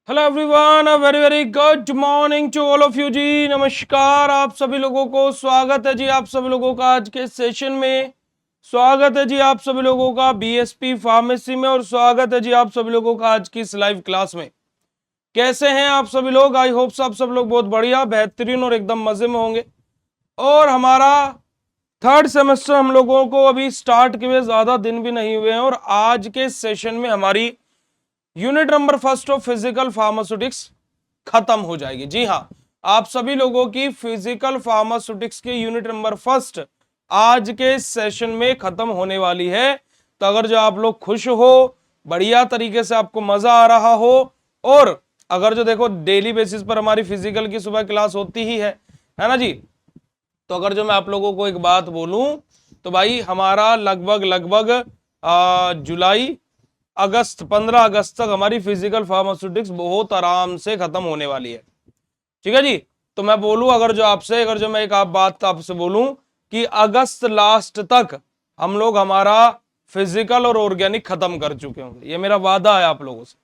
Hello everyone, uh very very good morning to all of you जी। नमस्कार आप सभी लोगों को, स्वागत है जी आप सभी लोगों का आज के सेशन में। स्वागत है जी आप सभी लोगों का बीएसपी फार्मेसी में, और स्वागत है जी आप सभी लोगों का आज की इस लाइव क्लास में। कैसे हैं आप सभी लोग? आई होप आप सब लोग बहुत बढ़िया, बेहतरीन और एकदम मजे में होंगे। और हमारा थर्ड सेमेस्टर हम लोगों को अभी स्टार्ट किए ज्यादा दिन भी नहीं हुए हैं, और आज के सेशन में हमारी unit number first of physical pharmaceutics खत्म हो जाएगी। जी हाँ, आप सभी लोगों की फिजिकल फार्मास्यूटिक्स की यूनिट नंबर फर्स्ट आज के सेशन में खत्म होने वाली है। तो अगर जो आप लोग खुश हो, बढ़िया तरीके से आपको मजा आ रहा हो, और अगर जो देखो डेली बेसिस पर हमारी फिजिकल की सुबह क्लास होती ही है ना जी। तो अगर जो मैं आप लोगों को एक बात बोलूं तो भाई हमारा लगभग लगभग जुलाई अगस्त 15 अगस्त तक हमारी फिजिकल फार्मास्यूटिक्स बहुत आराम से खत्म होने वाली है। ठीक है जी। तो मैं बोलूं अगर जो मैं एक आप बात आपसे बोलूं कि अगस्त लास्ट तक हम लोग हमारा फिजिकल और ऑर्गेनिक खत्म कर चुके होंगे, ये मेरा वादा है आप लोगों से।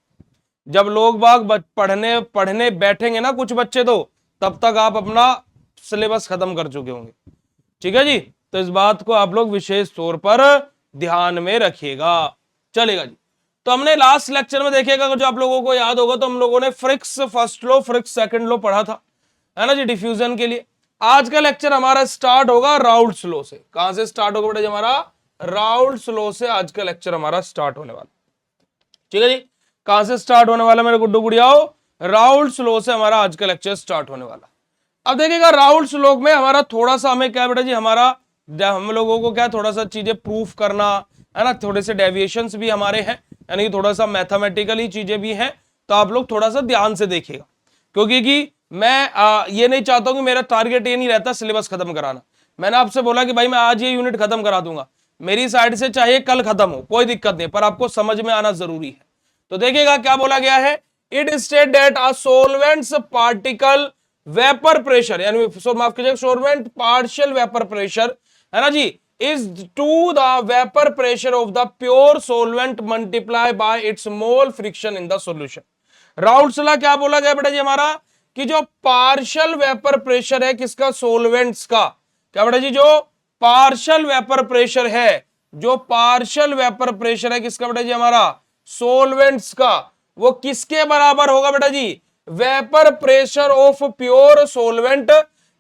जब लोग बाग पढ़ने पढ़ने बैठेंगे ना कुछ बच्चे, तो तब तक आप अपना सिलेबस खत्म कर चुके होंगे। ठीक है जी। तो इस बात को आप लोग विशेष तौर पर ध्यान में रखिएगा। चलेगा जी। तो हमने लास्ट लेक्चर में देखेगा, अगर जो आप लोगों को याद होगा, तो हम लोगों ने फ्रिक्स फर्स्ट लॉ फ्रिक्स सेकंड लॉ पढ़ा था, है ना जी, डिफ्यूजन के लिए। आज का लेक्चर हमारा स्टार्ट होगा राउल्ट्स लॉ से। कहां से स्टार्ट होगा बेटा जी? हमारा राउल्ट्स लॉ से आज का लेक्चर हमारा स्टार्ट होने वाला। ठीक है जी। कहां से स्टार्ट होने वाला मेरे गुड्डू गुड़ियाओ? राउल्ट्स लॉ से हमारा आज का लेक्चर स्टार्ट होने वाला। अब देखिएगा राउल्ट्स लॉ में हमारा थोड़ा सा हमें क्या बेटा जी, हमारा हम लोगों को क्या थोड़ा सा चीजें प्रूफ करना है ना, थोड़े से डेविएशंस भी हमारे हैं, यानी थोड़ा सा मैथमेटिकली चीजें भी हैं। तो आप लोग थोड़ा सा ध्यान से देखिएगा, क्योंकि कि मैं ये नहीं चाहता हूं कि मेरा टारगेट ये नहीं रहता सिलेबस खत्म कराना। मैंने आपसे बोला कि भाई मैं आज ये यूनिट खत्म करा दूंगा, मेरी साइड से चाहे कल खत्म हो, कोई दिक्कत नहीं, पर आपको समझ में आना जरूरी है। तो देखिएगा क्या बोला गया है। It state that uh solvents particle vapour pressure, यानी माफ कीजिएगा, सोलवेंट पार्शियल वेपर प्रेशर, है ना जी, is to the vapour pressure of the pure solvent multiply by its mole friction in the solution. Raoult's law क्या बोला गया बेटा जी हमारा, कि जो पार्शियल वेपर प्रेशर है किसका? सोलवेंट्स का। क्या बेटा जी? जो पार्शियल वेपर प्रेशर है, जो पार्शियल वेपर प्रेशर है किसका बेटा जी? हमारा सोलवेंट्स का। वो किसके बराबर होगा बेटा जी? Vapour pressure of pure solvent,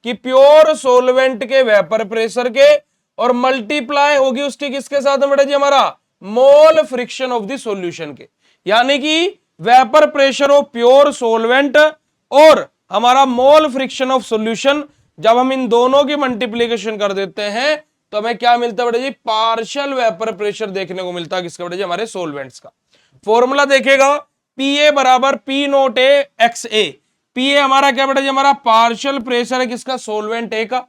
कि प्योर सोलवेंट के वेपर प्रेशर के, और मल्टीप्लाई होगी उसकी किसके साथ बेटा जी? हमारा मोल फ्रिक्शन ऑफ द सॉल्यूशन के। यानी कि vapour pressure of pure solvent और हमारा मोल फ्रिक्शन ऑफ सॉल्यूशन, जब हम इन दोनों की मल्टीप्लीकेशन कर देते हैं तो हमें क्या मिलता है बेटा जी? पार्शियल वेपर प्रेशर देखने को मिलता है किसका बेटा जी? हमारे सोलवेंट्स का। फॉर्मूला देखेगा, पी ए बराबर P naught A X A. P A हमारा क्या बेटा जी? हमारा पार्शियल प्रेशर है किसका? सोलवेंट ए का।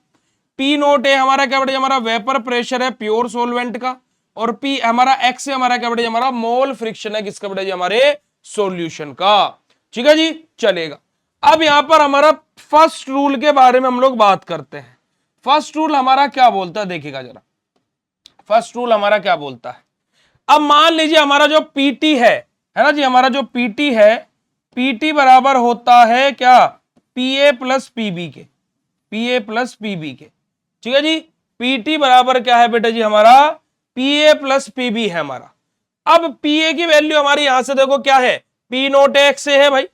पी नोट ए हमारा क्या बेटा जी? हमारा वेपर प्रेशर है प्योर सोलवेंट का। और पी हमारा एक्स ए हमारा क्या बेटा जी? हमारा मोल फ्रिक्शन है किसका बेटा जी? हमारे सॉल्यूशन का। ठीक है जी, चलेगा। अब यहां पर हमारा फर्स्ट रूल के बारे में हम लोग बात करते हैं। फर्स्ट रूल हमारा क्या बोलता है, देखिएगा जरा। फर्स्ट रूल हमारा क्या बोलता है? अब मान लीजिए हमारा जो पीटी है ना जी, हमारा जो पीटी है, पीटी बराबर होता है क्या? पीए प्लस पीबी के। पीए प्लस पीबी के। ठीक है जी। पीटी बराबर क्या है बेटा जी? हमारा पीए प्लस पीबी है हमारा। अब पीए की वैल्यू हमारी यहां से देखो क्या है? पी नोट एक्स से है भाई।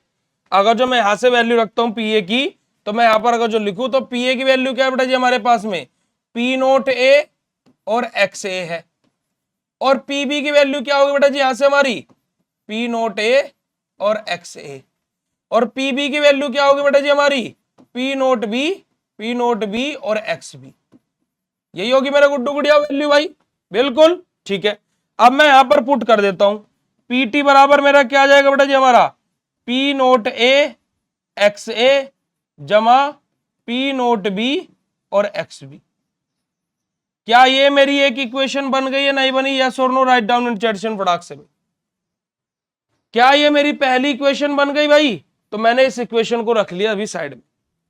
अगर जो मैं यहां से वैल्यू रखता हूं पीए की, तो मैं यहां पर अगर जो लिखूं तो पीए की वैल्यू क्या है बेटा जी हमारे पास में? पी नोट ए और एक्स ए है। और पीबी की वैल्यू क्या होगी बेटा जी यहां से हमारी? पी नोट ए और एक्स ए। और पीबी की वैल्यू क्या होगी बेटा जी हमारी? P naught B, P naught B और एक्स बी। यही होगी मेरा गुड्डू गुड़िया वैल्यू भाई। बिल्कुल ठीक है। अब मैं यहां पर पुट कर देता हूं, पीटी बराबर मेरा क्या आ जाएगा बेटा जी? हमारा पी नोट ए एक्स ए जमा पी नोट बी और एक्स बी। क्या ये मेरी एक इक्वेशन बन गई है? नहीं बनी? यस और no? Right down in chat section फटाक से। क्या ये मेरी पहली इक्वेशन बन गई भाई? तो मैंने इस इक्वेशन को रख लिया अभी साइड में।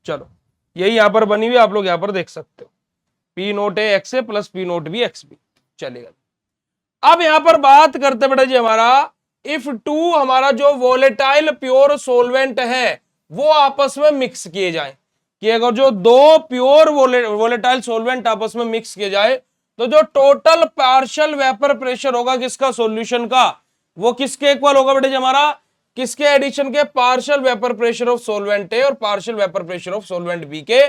चलो, यही यहां पर बनी हुई, आप लोग यहां पर देख सकते हो, P naught A X A plus P naught B X B. चलेगा। अब यहां पर बात करते बेटा जी हमारा इफ टू हमारा जो वोलेटाइल प्योर सोलवेंट है वो आपस में मिक्स किए जाए, कि अगर जो दो प्योर वोलेटाइल सोलवेंट आपस में मिक्स किए जाए तो जो टोटल पार्शियल वेपर प्रेशर होगा किसका, सॉल्यूशन का, वो किसके इक्वल होगा बेटे जी, हमारा किसके एडिशन के, partial vapour pressure of solvent A और partial vapour pressure of solvent B के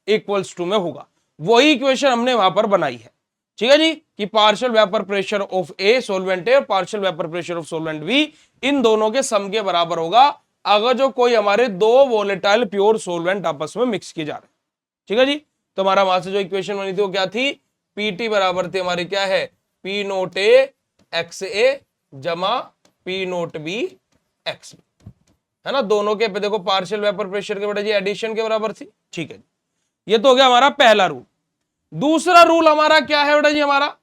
इक्वल्स टू में होगा। वही इक्वेशन हमने वहां पर बनाई है, ठीक है जी, कि partial vapour pressure of A solvent A और partial vapour pressure of solvent B इन दोनों के सम के बराबर होगा अगर जो कोई हमारे दो वोलेटाइल प्योर सोलवेंट आपस में मिक्स किए जा रहे हैं, ठीक है जी। तो हमारा वहां से जो इक्वेशन बनी थी वो क्या थी, पीटी बराबर थी हमारी क्या है, पी नोट ए एक्स ए जमा पी नोट बी एक्स, है ना, दोनों के देखो पार्शियल वेपर प्रेशर के बेटा जी एडिशन के बराबर थी, ठीक है। ये तो हो गया हमारा पहला रूल। दूसरा रूल हमारा क्या है बेटा जी, हमारा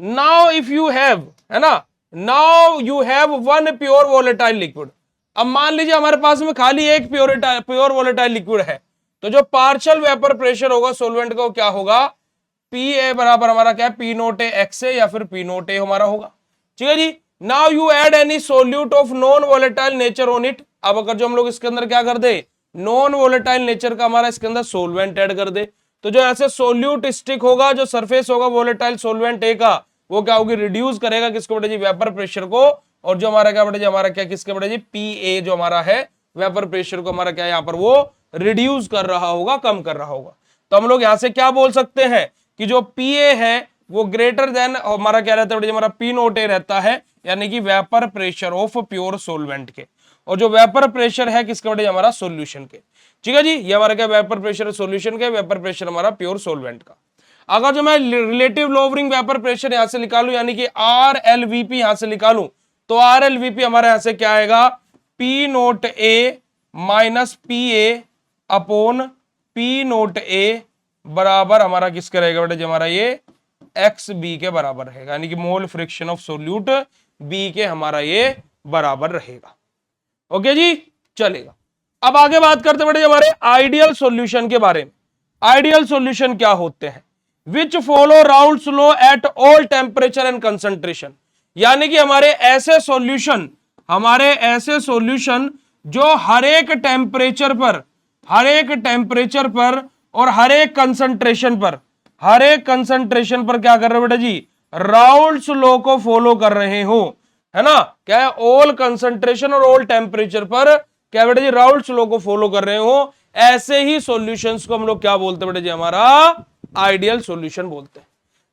नाउ इफ यू हैव, है ना, now you have one pure volatile liquid. अब मान लीजिए हमारे पास में खाली एक प्योर वोलेटाइल लिक्विड है, तो जो पार्शियल वेपर प्रेशर होगा सोलवेंट का वो क्या होगा, पी ए बराबर हमारा क्या है, P naught A X A या फिर पी नोट ए हमारा होगा, ठीक है जी। Now you add any solute of non volatile nature on it. अब अगर जो हम लोग इसके अंदर क्या कर दे, नॉन वोलेटाइल नेचर का हमारा इसके अंदर सोलवेंट ऐड कर दे, तो जो ऐसे सोल्यूट स्टिक होगा, जो सरफेस होगा वोलेटाइल सोलवेंट ए का, वो क्या होगी, रिड्यूस करेगा किसको बेटे जी, वेपर प्रेशर को, और जो हमारा क्या बेटे जी, हमारा क्या किसके बेटे जी, पी ए जो हमारा है वेपर प्रेशर को हमारा क्या यहाँ पर वो रिड्यूस कर रहा होगा, कम कर रहा होगा। तो हम लोग यहां से क्या बोल सकते हैं कि जो पी ए है वो ग्रेटर देन हमारा क्या रहता है बेटे जी, हमारा पी नोट ए रहता है, यानी कि vapour pressure of pure solvent के, और जो वेपर प्रेशर है किसके बेटे हमारा सोल्यूशन के, ठीक है जी। ये हमारा क्या वेपर प्रेशर सोल्यूशन के, वेपर प्रेशर हमारा प्योर सोलवेंट का। अगर जो मैं रिलेटिव लोवरिंग वेपर प्रेशर यहां से निकालू, यानी कि आर एल वी पी यहां से निकालू, तो आर एल वी पी हमारे यहां से क्या आएगा, P naught A minus P A upon P naught A बराबर हमारा किसका रहेगा बेटा जी, हमारा ये एक्स बी के बराबर रहेगा, यानी कि mole fraction of solute B के हमारा ये बराबर रहेगा। ओके जी, चलेगा। अब आगे बात करते बेटे हमारे आइडियल सॉल्यूशन के बारे में। आइडियल सॉल्यूशन क्या होते हैं, which follow Raoult's law at all temperature and concentration, यानी कि हमारे ऐसे सॉल्यूशन जो हर एक टेम्परेचर पर और हर एक कंसंट्रेशन पर क्या कर रहे हो बेटा जी, राउल्स लॉ को फॉलो कर रहे हो, है ना, क्या है, ऑल कंसंट्रेशन और ऑल टेम्परेचर पर क्या बेटा जी, राउल्स लॉ को फॉलो कर रहे हो, ऐसे ही सॉल्यूशंस को हम लोग क्या बोलते हैं बेटा जी, हमारा आइडियल सॉल्यूशन बोलते हैं।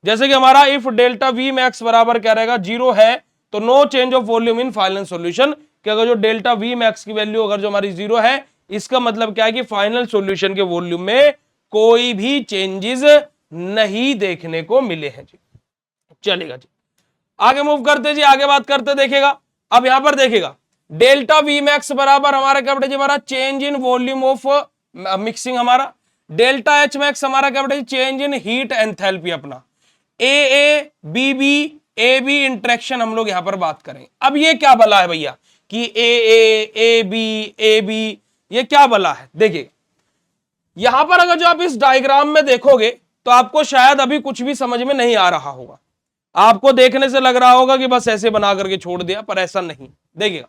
जैसे कि हमारा इफ डेल्टा वी मैक्स बराबर क्या रहेगा, 0 है, तो no change of volume in final solution, कि अगर जो डेल्टा वी मैक्स की वैल्यू अगर जो हमारी 0 है, इसका मतलब क्या है कि फाइनल सॉल्यूशन के वॉल्यूम में कोई भी चेंजेस नहीं देखने को मिले हैं जी। चलेगा जी, आगे मूव करते जी, आगे बात करते देखिएगा। अब यहां पर देखिएगा डेल्टा वी मैक्स बराबर हमारा क्या बेटा जी, हमारा change in volume of mixing, हमारा डेल्टा एच मैक्स हमारा क्या बेटा जी, चेंज इन हीट एंथैल्पी अपना, A B B A B interaction हम लोग यहां पर बात करें। अब ये क्या बला है भैया कि ए बी ये क्या बला है, देखिए यहां पर अगर जो आप इस डायग्राम में देखोगे तो आपको शायद अभी कुछ भी समझ में नहीं आ रहा होगा, आपको देखने से लग रहा होगा कि बस ऐसे बना करके छोड़ दिया, पर ऐसा नहीं। देखिएगा,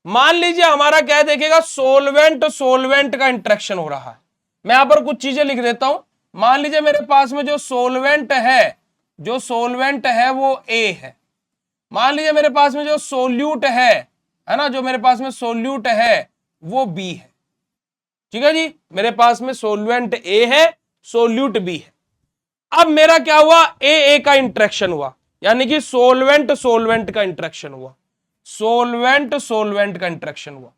मान लीजिए हमारा क्या है, देखिएगा सोलवेंट का इंटरेक्शन हो रहा है। मैं यहां पर कुछ चीजें लिख देता हूं। मान लीजिए मेरे पास में जो सोलवेंट है वो ए है। मान लीजिए मेरे पास में जो सोल्यूट है ना, जो मेरे पास में सोल्यूट है वो बी है, ठीक है जी। मेरे पास में सोलवेंट ए है, सोल्यूट बी है। अब मेरा क्या हुआ, ए का इंटरेक्शन हुआ, यानी कि सोलवेंट का इंटरेक्शन हुआ, सोलवेंट का इंटरेक्शन हुआ।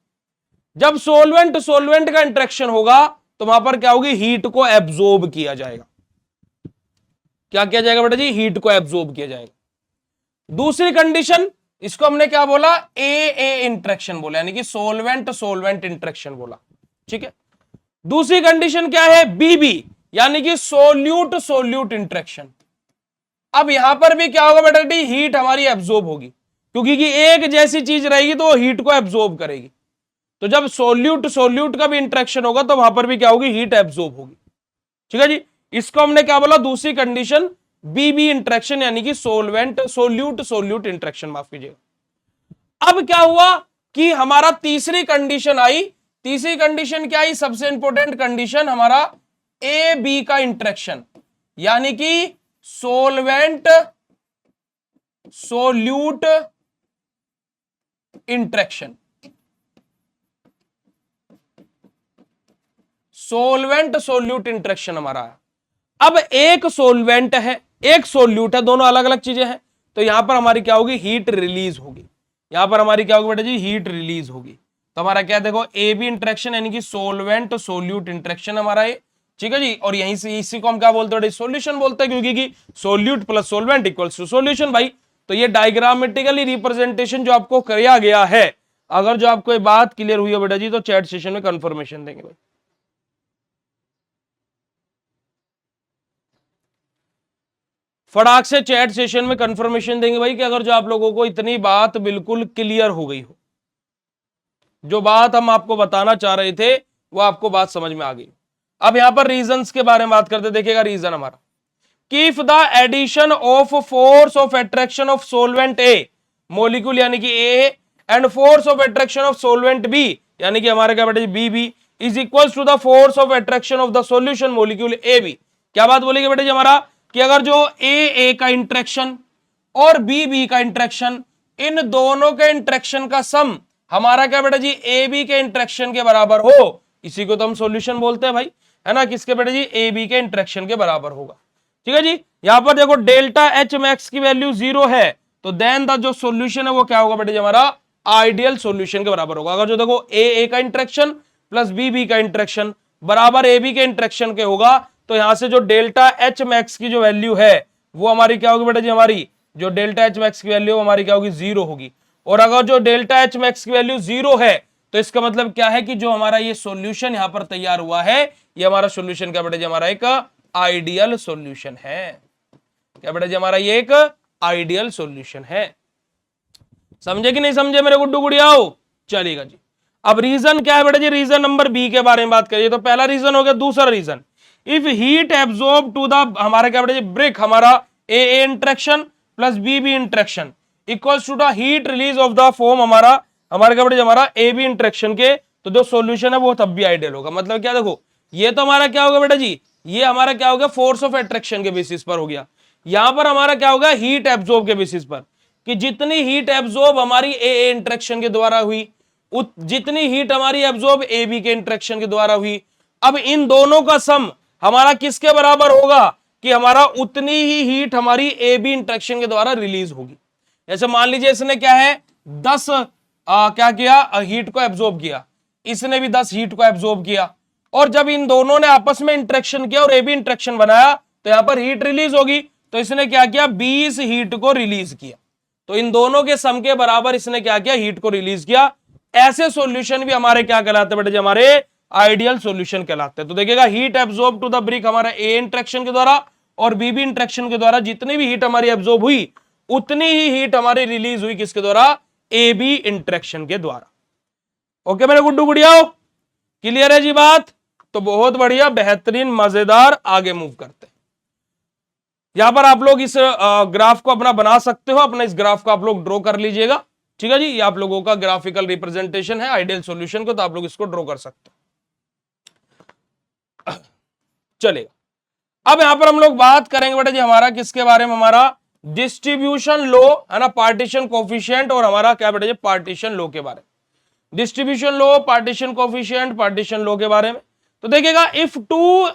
जब सोलवेंट का इंटरेक्शन होगा तो वहां पर क्या होगी, हीट को एब्जॉर्ब किया जाएगा। क्या किया जाएगा बेटा जी, हीट को एब्जॉर्ब किया जाएगा। दूसरी कंडीशन, इसको हमने क्या बोला, ए इंटरेक्शन बोला, यानी कि सोलवेंट इंटरेक्शन बोला, ठीक है। दूसरी कंडीशन क्या है, बी यानी कि सोल्यूट इंटरेक्शन। अब यहां पर भी क्या होगा बेटा जी, हीट हमारी एब्जॉर्ब होगी, क्योंकि कि एक जैसी चीज रहेगी तो वो हीट को एब्जॉर्ब करेगी। तो जब सोल्यूट का भी इंटरेक्शन होगा तो वहां पर भी क्या होगी, हीट एब्जॉर्ब होगी, ठीक है जी। इसको हमने क्या बोला, दूसरी कंडीशन बी इंटरेक्शन, यानी कि सोल्यूट इंटरेक्शन, माफ कीजिएगा। अब क्या हुआ कि हमारा तीसरी कंडीशन आई। तीसरी कंडीशन क्या आई? सबसे इंपॉर्टेंट कंडीशन हमारा ए बी का इंटरेक्शन, यानी कि solvent solute interaction. Solvent solute interaction हमारा है। अब एक सोलवेंट है, एक सोल्यूट है, दोनों अलग अलग चीजें हैं, तो यहां पर हमारी क्या होगी? हीट रिलीज होगी। यहां पर हमारी क्या होगी बेटा जी? हीट रिलीज होगी। तो हमारा क्या देखो, ए बी इंटरेक्शन यानी कि सोलवेंट सोल्यूट इंटरेक्शन हमारा ये, ठीक है जी। और यहीं से इसी को हम क्या बोलते हैं? सॉल्यूशन बोलते हैं, क्योंकि कि solute plus solvent equals to solution भाई। तो ये डायग्रामेटिकली रिप्रेजेंटेशन जो आपको किया गया है, अगर जो आपको ये बात क्लियर हुई है बेटा जी, तो चैट सेशन में कंफर्मेशन देंगे भाई। फटाक से चैट सेशन में कंफर्मेशन देंगे भाई कि अगर जो आप लोगों को इतनी बात बिल्कुल क्लियर हो गई हो, जो बात हम आपको बताना चाह रहे थे वो आपको बात समझ में आ गई। अब यहां पर रीजंस के बारे में बात करते, देखिएगा रीजन हमारा कि if the addition of force of attraction of solvent A molecule यानी कि A and force of attraction of solvent B यानी कि हमारे क्या बेटे B B is equal to the force of attraction of the solution molecule A B. क्या बात बोलेगी बेटे जी हमारा कि अगर जो ए का इंट्रैक्शन और बी बी का इंट्रैक्शन, इन दोनों के इंट्रैक्शन का सम हमारा क्या बेटा जी ए बी के इंट्रैक्शन के बराबर हो, इसी को तो हम सॉल्यूशन बोलते हैं भाई, है ना। किसके बेटा जी? ए बी के इंट्रैक्शन के बराबर होगा, ठीक है जी। यहां पर देखो डेल्टा एच मैक्स की वैल्यू 0 है, तो देन द जो सॉल्यूशन है वो क्या होगा बेटा जी? हमारा आइडियल सॉल्यूशन के बराबर होगा। अगर जो देखो ए का इंट्रैक्शन प्लस बी बी का इंट्रैक्शन बराबर ए बी के इंट्रैक्शन के होगा, तो यहां से जो डेल्टा एच मैक्स की जो वैल्यू है वो हमारी क्या होगी बेटा जी? हमारी जो डेल्टा एच मैक्स की वैल्यू हमारी क्या होगी? 0 होगी। और अगर जो डेल्टा एच मैक्स की वैल्यू 0 है, तो इसका मतलब क्या है कि जो हमारा ये सॉल्यूशन यहां पर तैयार हुआ है, ये हमारा सॉल्यूशन क्या बेटा जी? हमारा एक आइडियल सॉल्यूशन है। क्या बेटा जी? हमारा ये एक आइडियल सॉल्यूशन है। समझे कि नहीं समझे मेरे गुड्डू गुड़ियाओ? चलेगा जी। अब रीजन क्या है बेटा जी? रीजन नंबर बी के बारे में बात करिए। तो पहला रीजन हो गया। दूसरा reason, if heat absorb to the हमारा क्या बेटा जी? ब्रिक हमारा A interaction plus B B interaction equals to the heat release of the form हमारा क्या बेटा जी? हमारा ए बी इंट्रैक्शन के, तो जो सॉल्यूशन है वो तब भी आइडियल होगा। मतलब क्या देखो, ये तो हमारा क्या होगा बेटा जी? ये हमारा क्या हो गया? फोर्स ऑफ अट्रैक्शन के बेसिस पर हो गया। यहां पर हमारा क्या होगा? हीट एब्जॉर्ब के बेसिस पर, कि जितनी हीट एब्जॉर्ब हमारी ए इंट्रैक्शन के द्वारा हुई, जितनी हीट हमारी एब्जॉर्ब ए बी के इंट्रैक्शन के द्वारा हुई, अब इन दोनों का सम हमारा किसके बराबर होगा? कि हमारा उतनी ही हीट हमारी ए बी इंट्रैक्शन के द्वारा रिलीज होगी। जैसे मान लीजिए इसने क्या है 10 क्या किया? हीट को एब्जॉर्ब किया, इसने भी 10 हीट को एब्जॉर्ब किया, और जब इन दोनों ने आपस में इंट्रैक्शन किया और ए बी इंट्रैक्शन बनाया, तो यहां पर हीट रिलीज होगी। तो इसने क्या किया? 20 हीट को रिलीज किया। तो इन दोनों के सम के बराबर इसने क्या किया? हीट को रिलीज किया। ऐसे सॉल्यूशन भी हमारे क्या कहलाते हैं बेटे? हमारे आइडियल सॉल्यूशन कहलाते हैं। तो देखिएगा, heat absorb to the brick हमारा ए इंट्रैक्शन के द्वारा और बी बी इंट्रैक्शन के द्वारा जितनी भी हीट हमारी एब्जॉर्ब हुई, उतनी ही हीट हमारी रिलीज हुई किसके द्वारा? ए बी इंट्रैक्शन के द्वारा। ओके मेरे गुड्डू गुड़ियाओ, क्लियर है जी बात? तो बहुत बढ़िया, बेहतरीन, मजेदार। आगे मूव करते हैं। यहां पर आप लोग इस ग्राफ को अपना बना सकते हो, अपना इस ग्राफ को आप लोग ड्रॉ कर लीजिएगा, ठीक है जी। ये आप लोगों का ग्राफिकल रिप्रेजेंटेशन है आइडियल सॉल्यूशन को, तो आप लोग इसको ड्रॉ कर सकते हो। चलेगा। अब यहां पर हम लोग बात करेंगे बेटा जी हमारा किसके बारे में? हमारा डिस्ट्रीब्यूशन लो, है ना, पार्टीशन कोफिशिएंट, और हमारा क्या बेटा जी? पार्टीशन लो के बारे में। डिस्ट्रीब्यूशन लो, पार्टीशन कोफिशिएंट, पार्टीशन लो के बारे में। तो देखिएगा, इफ टू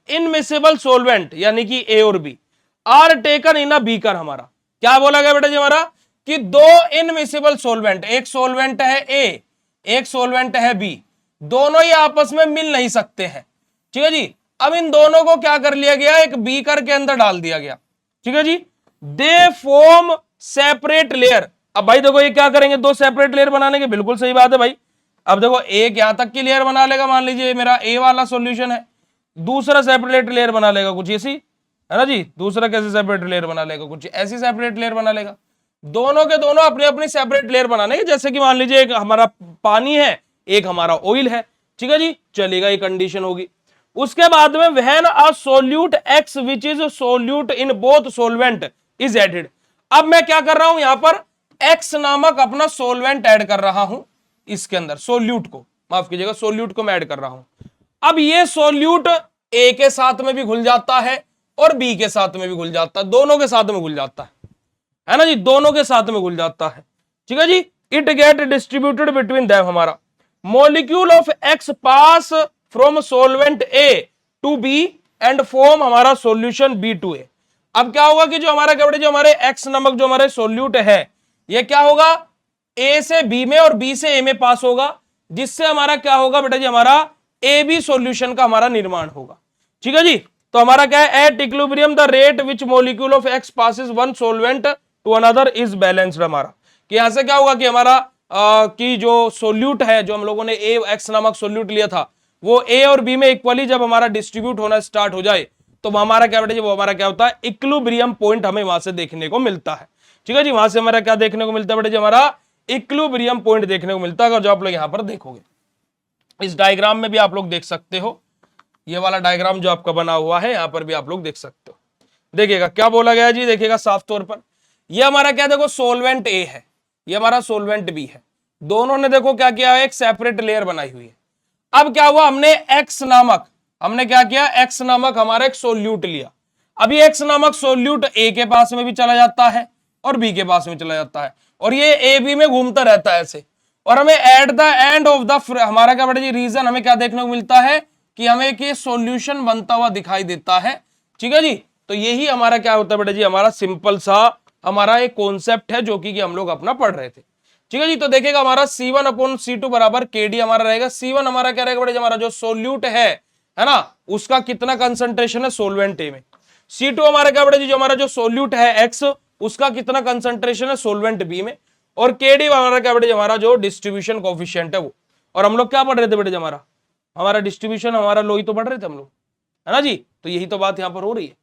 इनमिसेबल सोलवेंट यानी कि ए और B are taken in a beaker, हमारा क्या बोला गया बेटा जी? हमारा कि दो इनमिसेबल सोलवेंट, एक सोलवेंट है ए, एक सोलवेंट है बी, दोनों ही आपस में मिल नहीं सकते हैं, ठीक है जी। अब इन दोनों को क्या कर लिया गया? एक बीकर के अंदर डाल दिया गया, ठीक है जी। They form separate layer. अब भाई देखो, ये क्या करेंगे? दो सेपरेट लेयर बनाने के, बिल्कुल सही बात है भाई। अब देखो, एक यहां तक की लेयर बना लेगा, मान लीजिए मेरा ए वाला सॉल्यूशन है, दूसरा सेपरेट लेयर बना लेगा कुछ ऐसी, है ना जी। दूसरा कैसे सेपरेट लेयर बना लेगा? कुछ ऐसी सेपरेट लेयर बना लेगा। दोनों के दोनों अपनी अपनी सेपरेट लेयर बनाने के, जैसे कि मान लीजिए एक हमारा पानी है, एक हमारा ऑयल है, ठीक है जी। चलेगा, ये कंडीशन होगी। उसके बाद में when a solute X which is solute in both solvent is added. अब मैं क्या कर रहा हूं यहां पर? एक्स नामक अपना सोलवेंट ऐड कर रहा हूं इसके अंदर, सोल्यूट को, माफ कीजिएगा, सोल्यूट को मैं ऐड कर रहा हूं। अब ये सोल्यूट ए के साथ में भी घुल जाता है और बी के साथ में भी घुल जाता है, दोनों के साथ में घुल जाता है ना जी, दोनों के साथ में घुल जाता है। ठीक है जी, it get distributed between them, हमारा molecule of X pass from solvent A to B and form हमारा सॉल्यूशन बी टू ए। अब क्या होगा कि जो हमारा क्या बेटे, जो हमारे एक्स नामक जो हमारे सोल्यूट है, ये क्या होगा, ए से बी में और बी से ए में पास होगा, जिससे हमारा क्या होगा बेटा जी, हमारा ए बी सोल्यूशन का हमारा निर्माण होगा। ठीक है जी, तो हमारा क्या है, at equilibrium the rate which molecule of X passes one solvent to another is balanced, हमारा कि यहां से क्या होगा कि हमारा कि जो सोल्यूट है, जो हम लोगों ने ए एक्स नामक सोल्यूट लिया था, वो ए और बी में इक्वली जब हमारा डिस्ट्रीब्यूट होना स्टार्ट हो जाए, तो हमारा क्या बेटा जी, वो हमारा क्या होता है, इक्विलिब्रियम पॉइंट हमें वहां से देखने को मिलता है। ठीक है जी, वहां से हमारा क्या देखने को मिलता है बेटा जी, हमारा इक्विलिब्रियम पॉइंट देखने को मिलता है। अगर जो आप लोग यहां पर देखोगे, इस डायग्राम में भी आप लोग देख सकते हो, ये वाला डायग्राम जो आपका बना हुआ है, यहां पर भी आप लोग देख सकते हो। देखिएगा क्या बोला गया जी, देखिएगा साफ तौर पर, ये हमारा क्या, देखो सोलवेंट ए है, ये हमारा सोलवेंट बी है, दोनों ने देखो क्या किया है, एक सेपरेट लेयर बनाई हुई है। अब क्या हुआ, हमने एक्स नामक, हमने क्या किया, एक्स नामक हमारा एक सोल्यूट लिया। अभी एक्स नामक सोल्यूट ए के पास में भी चला जाता है और बी के पास में चला जाता है, और ये ए बी में घूमता रहता है ऐसे, और हमें at the end of the हमारा क्या बेटा जी, रीजन हमें क्या देखने को मिलता है कि हमें एक ये सॉल्यूशन बनता हुआ दिखाई देता है। ठीक है जी, तो यही हमारा क्या होता है बेटा जी, हमारा सिंपल सा हमारा एक कॉन्सेप्ट है जो कि हम लोग अपना पढ़ रहे थे। ठीक है जी, तो देखिएगा हमारा C1 अपॉन C2 बराबर KD हमारा रहेगा। C1 हमारा क्या रहेगा बेटा जी, हमारा जो सोल्यूट है ना, उसका कितना कंसंट्रेशन है सोलवेंट ए में। C2 हमारा क्या बेटा जी, जो हमारा जो सोल्यूट है X, उसका कितना कंसंट्रेशन है सोलवेंट बी में। और KD हमारा क्या बेटा जी, हमारा जो डिस्ट्रीब्यूशन कोफिशिएंट है वो। और हम लोग क्या पढ़ रहे थे बेटा जी, हमारा डिस्ट्रीब्यूशन, हमारा लो ही तो पढ़ रहे थे हम लोग, है ना जी। तो यही तो बात यहां पर हो रही है।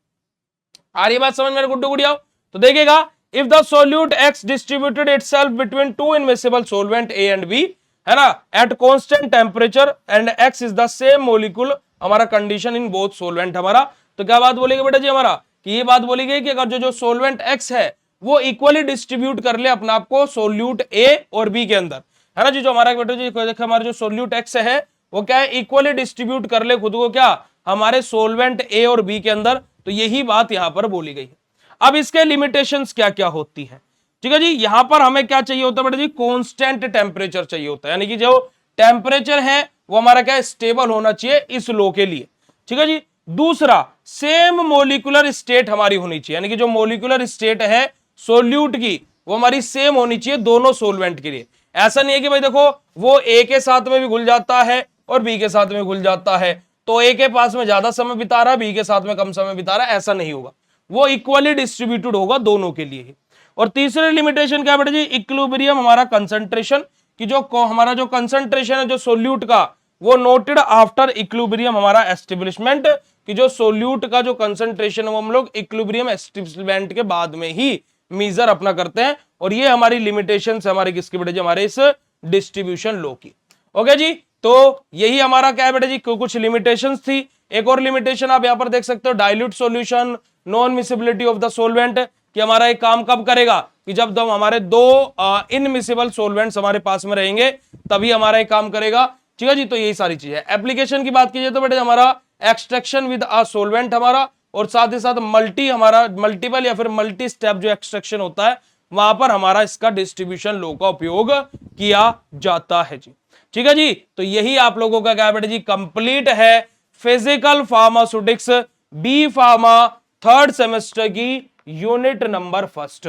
आ रही बात समझ में गुड्डू गुड़िया? तो देखिएगा, if the solute X distributed itself between two immiscible solvent A and B, है ना, at constant temperature and X is the same molecule, हमारा condition in both solvent हमारा, तो क्या बात बोलेगी बेटा जी हमारा, कि ये बात बोली गई कि अगर जो solvent X है वो इक्वली डिस्ट्रीब्यूट कर ले अपने आप को सोल्यूट A और B के अंदर, है ना जी। जो हमारा बेटा जी देखो, हमारा जो सोल्यूट X है वो क्या है, इक्वली डिस्ट्रीब्यूट कर ले खुद को क्या, हमारे सोलवेंट A और B के अंदर। तो यही बात यहां पर बोली गई है। अब इसके लिमिटेशंस क्या क्या होती है, ठीक है जी। यहां पर हमें क्या चाहिए होता है बेटा जी, कांस्टेंट टेम्परेचर चाहिए होता है, यानी कि जो टेम्परेचर है वो हमारा क्या स्टेबल होना चाहिए इस लो के लिए। ठीक है जी। दूसरा, सेम मोलिकुलर स्टेट हमारी होनी चाहिए, यानी कि जो मोलिकुलर स्टेट है सोल्यूट की वो हमारी सेम होनी चाहिए दोनों सोलवेंट के लिए। ऐसा नहीं है कि भाई देखो वो ए के साथ में भी घुल जाता है और बी के साथ में घुल जाता है, तो ए के पास में ज्यादा समय बिता रहा है, बी के साथ में कम समय बिता रहा है, ऐसा नहीं होगा, वो इक्वली डिस्ट्रीब्यूटेड होगा दोनों के लिए ही। और तीसरी लिमिटेशन क्या बेटा जी, इक्विलिब्रियम हमारा कंसंट्रेशन, कि जो हमारा जो कंसंट्रेशन है जो सोल्यूट का वो नोटेड आफ्टर इक्विलिब्रियम हमारा एस्टेब्लिशमेंट, कि जो सोल्यूट का जो कंसंट्रेशन है वो हम लोग इक्विलिब्रियम एस्टेब्लिशमेंट के बाद में ही मेजर अपना करते हैं। और ये हमारी लिमिटेशन है हमारे किसकी बेटा जी, हमारे इस डिस्ट्रीब्यूशन लो की। ओके जी, तो यही हमारा क्या है बेटा जी, कुछ लिमिटेशंस थी। एक और लिमिटेशन आप यहां पर देख सकते हो, dilute solution, non miscibility of the solvent, कि हमारा एक काम कब करेगा, कि जब हमारे दो इनमिसिबल सोलवेंट्स हमारे पास में रहेंगे तभी हमारा एक काम करेगा। ठीक है जी, तो यही सारी चीज है। एप्लीकेशन की बात कीजिए तो बेटा हमारा एक्सट्रैक्शन विद अ सोलवेंट हमारा, और साथ ही साथ मल्टीपल या फिर मल्टी स्टेप जो एक्सट्रैक्शन होता है वहां पर हमारा इसका डिस्ट्रीब्यूशन लो का उपयोग किया जाता है जी। ठीक है जी, तो यही आप लोगों का क्या बेटा जी कंप्लीट है physical pharmaceutics B pharma third semester की यूनिट नंबर फर्स्ट।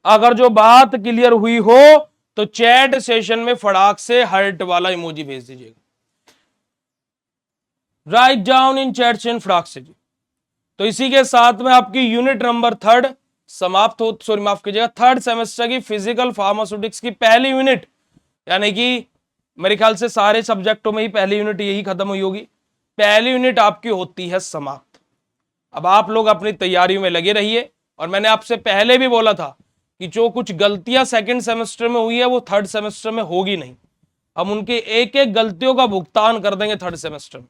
अगर जो बात क्लियर हुई हो तो चैट सेशन में फटाक से हार्ट वाला इमोजी भेज दीजिएगा, right down in chat session फटाक से जी। तो इसी के साथ में आपकी यूनिट नंबर थर्ड समाप्त हो, सॉरी माफ कीजिएगा, थर्ड सेमेस्टर की फिजिकल फार्मास्यूटिक्स की पहली यूनिट, यानी कि मेरे ख्याल से सारे सब्जेक्टों में ही पहली यूनिट यही खत्म हुई होगी, पहली यूनिट आपकी होती है समाप्त। अब आप लोग अपनी तैयारियों में लगे रहिए, और मैंने आपसे पहले भी बोला था कि जो कुछ गलतियां सेकंड सेमेस्टर में हुई है वो थर्ड सेमेस्टर में होगी नहीं, हम उनके एक एक गलतियों का भुगतान कर देंगे थर्ड सेमेस्टर में।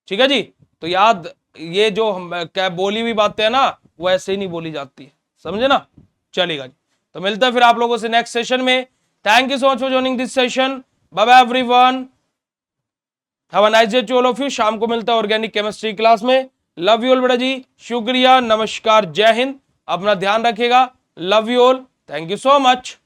ठीक है जी, तो याद, ये जो हम क्या बोली हुई बातें है ना वो ऐसे ही नहीं बोली जाती है, समझे ना, चलेगा जी। तो मिलते हैं फिर आप लोगों से नेक्स्ट सेशन में। Thank you so much for joining this session. Bye bye everyone, have a nice day to all of you. शाम को मिलता है ऑर्गेनिक केमिस्ट्री क्लास में। लव यू ऑल बेटा जी, शुक्रिया, नमस्कार, जय हिंद, अपना ध्यान रखिएगा। Love you all, thank you so much.